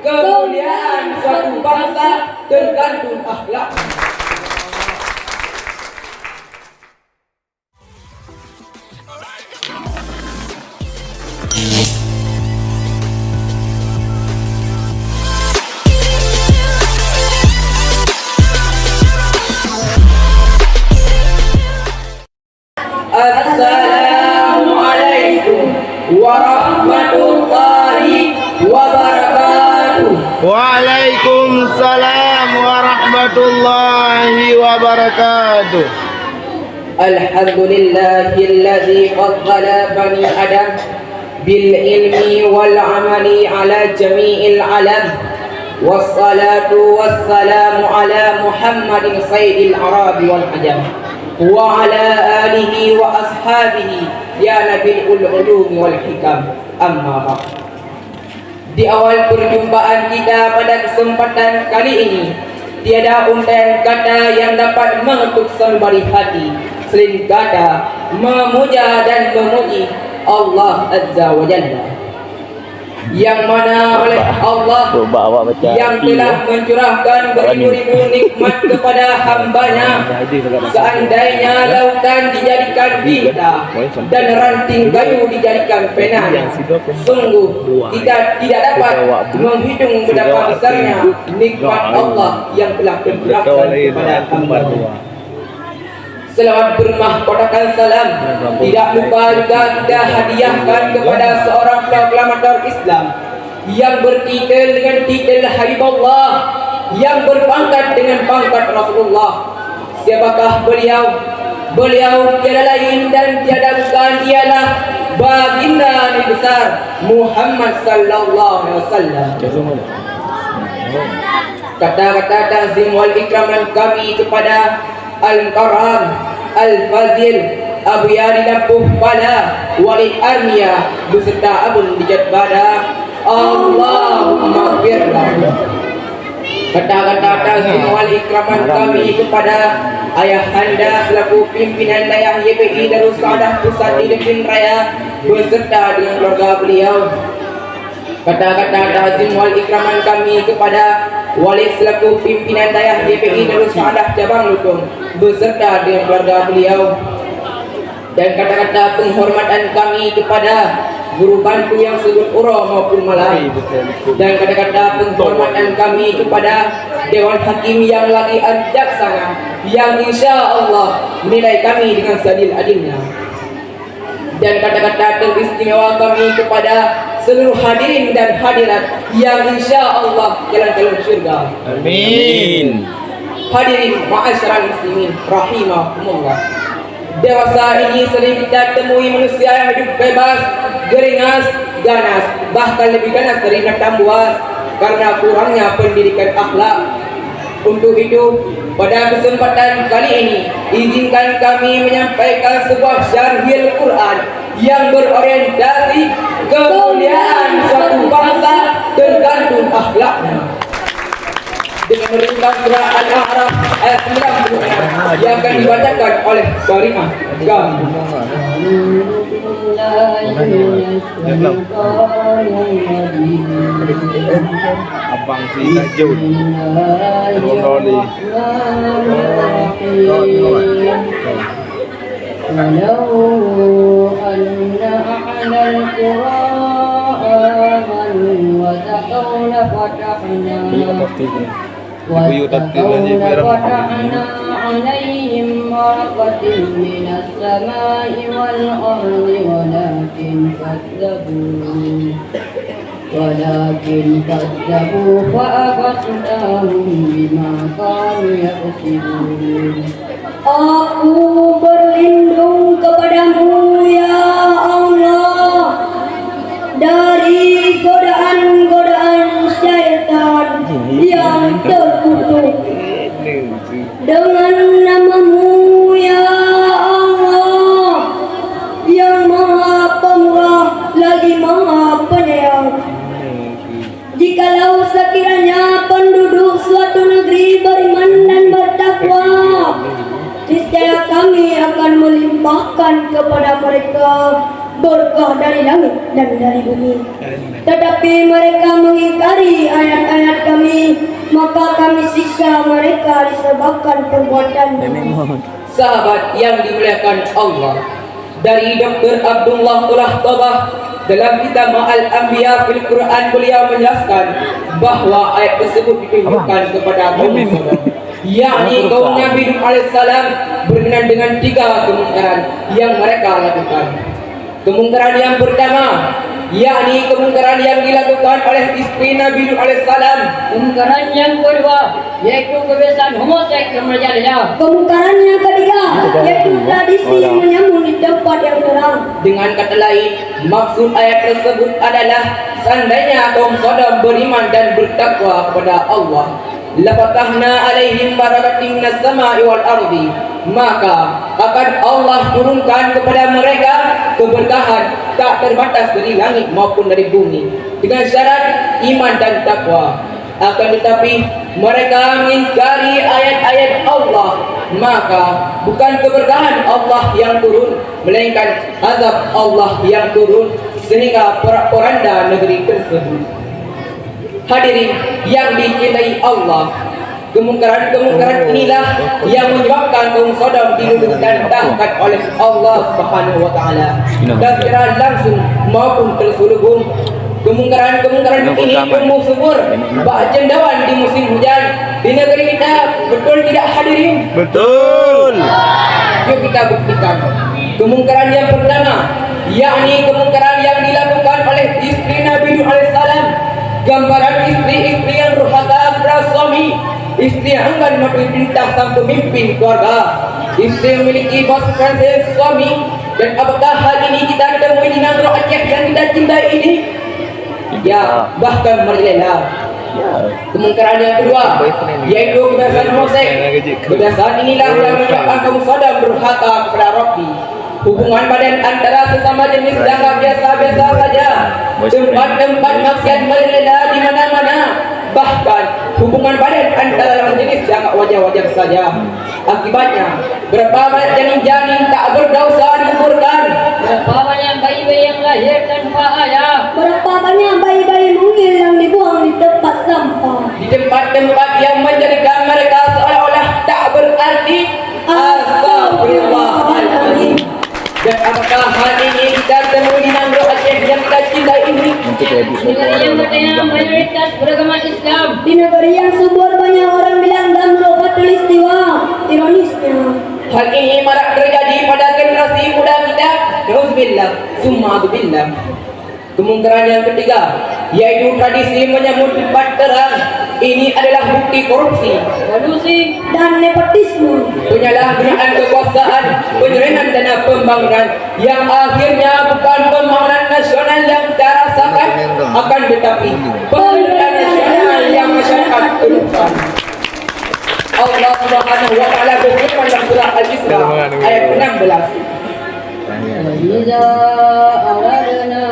Kemuliaan suatu bangsa tergantung akhlak. Assalamualaikum warahmatullahi wabarakatuh. Waalaikumsalam warahmatullahi wabarakatuh. Alhamdulillahilladzi faddala bani Adam bil ilmi wal amali ala jami'il alam. Wassalatu wassalamu ala Muhammadin sayyidil arabi wal ajam wa ala alihi wa ashabihi ya nabil ulumi wal hikam. Amma ba'd. Di awal perjumpaan kita pada kesempatan kali ini, tiada untayan kata yang dapat mengetuk sembari hati selain kata memuja dan memuji Allah Azza wa Jalla, yang mana oleh Allah yang telah mencurahkan beribu-ribu nikmat kepada hambanya. Seandainya lautan dijadikan bintang dan ranting kayu dijadikan pena, sungguh kita tidak dapat menghitung betapa besarnya nikmat Allah yang telah diberikan kepada hambanya. Selamat bermahkotakan salam tidak lupa juga kita hadiahkan kepada seorang proklamator Islam yang bertitel dengan titel Habibullah, yang berpangkat dengan pangkat Rasulullah. Siapakah beliau? Beliau tiada lain dan tiada bukan ialah baginda Nabi besar Muhammad sallallahu alaihi wasallam. Kata-kata ta'zim wal ikraman kami kepada Al-Karam, Al-Fazil, Abu Yari Lampuh Pada, Walid Armia, beserta Abun Dijat Bada. Allahumma firlah. Kata-kata ta'zim wal ikraman kami kepada ayah anda selaku pimpinan dayah YPI Darussadah Pusat di Negeri Raya beserta dengan keluarga beliau. Kata-kata ta'zim wal ikraman kami kepada Walid selaku pimpinan dayah YPI Darussadah Cabang Lutung beserta dengan keluarga beliau. Dan kata-kata penghormatan kami kepada guru bantu yang sudut ura maupun malam. Dan kata-kata penghormatan kami kepada Dewan Hakim yang lagi bijaksana, yang insya Allah menilai kami dengan seadil-adilnya. Dan kata-kata teristimewa kami kepada seluruh hadirin dan hadirat yang insya Allah jalan-jalan surga. Amin. Hadirin ma'asyiral muslimin rahimahumullah. Dewasa ini sering kita temui manusia yang hidup bebas, geringas, ganas, bahkan lebih ganas dari binatang buas karena kurangnya pendidikan akhlak. Untuk itu, pada kesempatan kali ini, izinkan kami menyampaikan sebuah syarhil Quran yang berorientasi kemuliaan suatu bangsa tergantung akhlaknya. Dengan meringkas surah Al-A'raf ayat 96 yang akan dibacakan oleh Karimah Gam. Abang si Najul ولو أن أهل القرى آمنوا واتقوا لفتحنا عليهم بركات من السماء والأرض ولكن كذبوا فأخذناهم بما كانوا يكسبون. Aku berlindung kepadamu ya Allah dari godaan-godaan syaitan yang terkutuk. Dengan namamu ya Allah yang maha pemurah lagi maha penyayang. Jikalau sekiranya penduduk suatu negeri beriman dan bertakwa, niscaya kami akan melimpahkan kepada mereka berkah dari langit dan dari bumi. Tetapi mereka mengingkari ayat bisa mereka disebabkan perbuatannya. Sahabat yang dimuliakan Allah, dari Dr. Abdullah Tulah Tobah dalam kitab Ma'al Anbiya fil Quran, beliau menjelaskan bahwa ayat tersebut ditujukan kepada kaum Sodom, yakni kaum Nabi Nuh alaihissalam, berkenaan dengan 3 kemungkaran yang mereka lakukan. Kemungkaran yang pertama, yakni kemungkaran yang dilakukan oleh istri Nabi Nuh alaihissalam. Kemungkaran yang kedua yaitu kebiasaan homoseks yang merajalela. Kemungkaran yang ketiga yaitu tradisi menyambung di tempat yang terang. Dengan kata lain, maksud ayat tersebut adalah seandainya kaum Sodom beriman dan bertakwa kepada Allah, lafatahna alaihim barakatin minas sama'i wal ardi, maka akan Allah turunkan kepada mereka keberkahan tak terbatas dari langit maupun dari bumi, dengan syarat iman dan takwa. Akan tetapi mereka mengingkari ayat-ayat Allah, maka bukan keberkahan Allah yang turun, melainkan azab Allah yang turun sehingga porak-poranda negeri tersebut. Hadirin yang dicintai Allah, kemungkaran-kemungkaran inilah yang menyebabkan kaum Sodom diluluh dan dahsyat oleh Allah Subhanahu wa taala, dan secara langsung maupun terselubung. Kemungkaran-kemungkaran ini tumbuh subur bak cendawan di musim hujan di negeri kita. Betul tidak hadirin? Betul. Yuk kita buktikan. Kemungkaran yang pertama, yakni kemungkaran yang dilakukan oleh istri Nabi Nuh alaihissalam. Gambaran istri-istri yang durhaka kepada suami, istri yang enggan mematuhi perintah sang pemimpin keluarga, istri yang memiliki bos franchise suami. Dan apakah hal ini kita temui di negara Aceh yang kita cintai ini? Ya, bahkan merajalela. Kemungkaran yang kedua yaitu kebiasaan homoseks. Kebiasaan inilah yang menyebabkan kaum Sodom durhaka kepada Rabbi. Hubungan badan antara sesama jenis dianggap biasa-biasa saja. Tempat-tempat maksiat merajalela di mana-mana. Bahkan hubungan badan antara lawan jenis dianggap wajar-wajar saja. Akibatnya berapa banyak janin-janin tak berdosa dikuburkan. Berapa banyak bayi-bayi yang lahir tanpa ayah. Berapa banyak bayi-bayi mungil yang dibuang di tempat sampah. Di tempat-tempat yang menjadikan mereka seolah-olah tak berarti. Astagfirullahaladzim. Dan apakah hal ini kita temui di negara Aceh yang kita cintai ini? Negeri yang bertanya mayoritas beragama Islam. Di negeri yang subur banyak orang bilang dan merupakan istiwa. Ironisnya, Hal ini marak terjadi pada generasi muda kita. Nauzubillah, summa billah. Kemungkaran yang ketiga yaitu tradisi menyambut tempat terang. Ini adalah bukti korupsi, Kolusi dan nepotisme. penyalahgunaan kekuasaan, penyerahan dana pembangunan yang akhirnya bukan pembangunan nasional yang kita rasakan, akan tetapi pembangunan nasional yang masyarakat perlukan. Allah Subhanahu wa taala berfirman dalam surah Al-Isra ayat 16. Iza aradna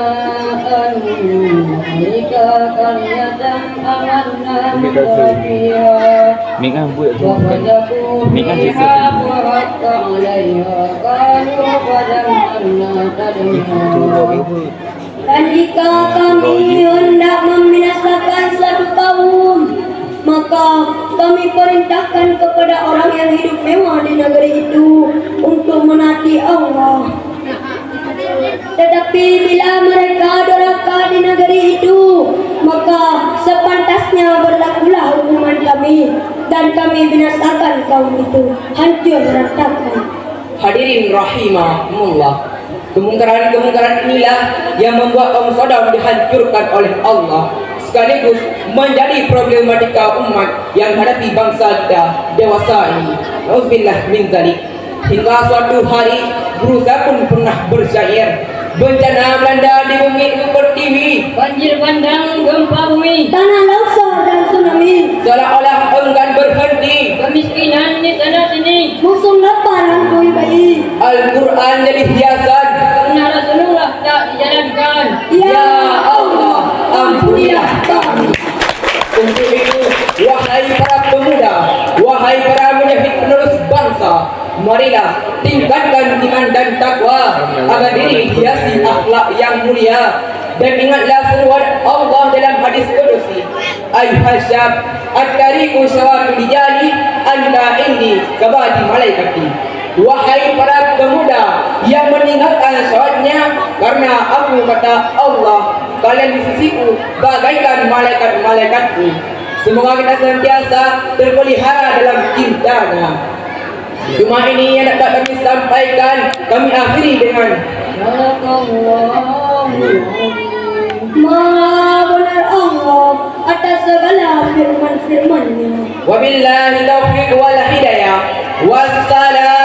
an nuhlika qaryatan amanna mutrafiha wa fadaku fiha wa hatta 'alayha qalu fadammarna tadmira. Dan jika kami hendak membinasakan suatu kaum, maka kami perintahkan kepada orang yang hidup mewah di negeri itu untuk menaati Allah. Tetapi bila mereka durhaka di negeri itu, maka sepantasnya berlakulah hukuman kami, dan kami binasakan kaum itu, hancur berantakan. Hadirin rahimahumullah, kemungkaran-kemungkaran inilah yang membuat kaum Sodom dihancurkan oleh Allah, sekaligus menjadi problematika umat yang hadapi bangsa kita dewasa ini. Nauzubillah min zalik. Hingga suatu hari guru saya pun pernah bersyair, bencana melanda di bumi pertiwi, banjir bandang gempa bumi, Tanah longsor dan tsunami, seolah-olah enggan berhenti. kemiskinan di sana sini. musuh lapar hantui bayi. Al-Quran jadi hiasan. Sunnah Rasulullah tak dijalankan. Ya Allah, ampunilah kami. Untuk itu, wahai para pemuda, wahai para mujahid penerus bangsa, marilah tingkatkan iman dan takwa agar diri dihiasi akhlak yang mulia. Dan ingatlah seruan Allah dalam hadis kudusi, ayuhal syab, at-tariqu sawatu dijali anta indi kabadi malaikati. Wahai para pemuda yang meninggalkan sholatnya karena aku kata Allah, kalian di sisiku bagaikan malaikat-malaikatku. Semoga kita senantiasa terpelihara dalam cintanya. Cuma ini yang dapat kami sampaikan. Kami akhiri dengan Maha benar Allah atas segala firman-firman-Nya. wabillahi taufiq wal hidayah. Wassalam.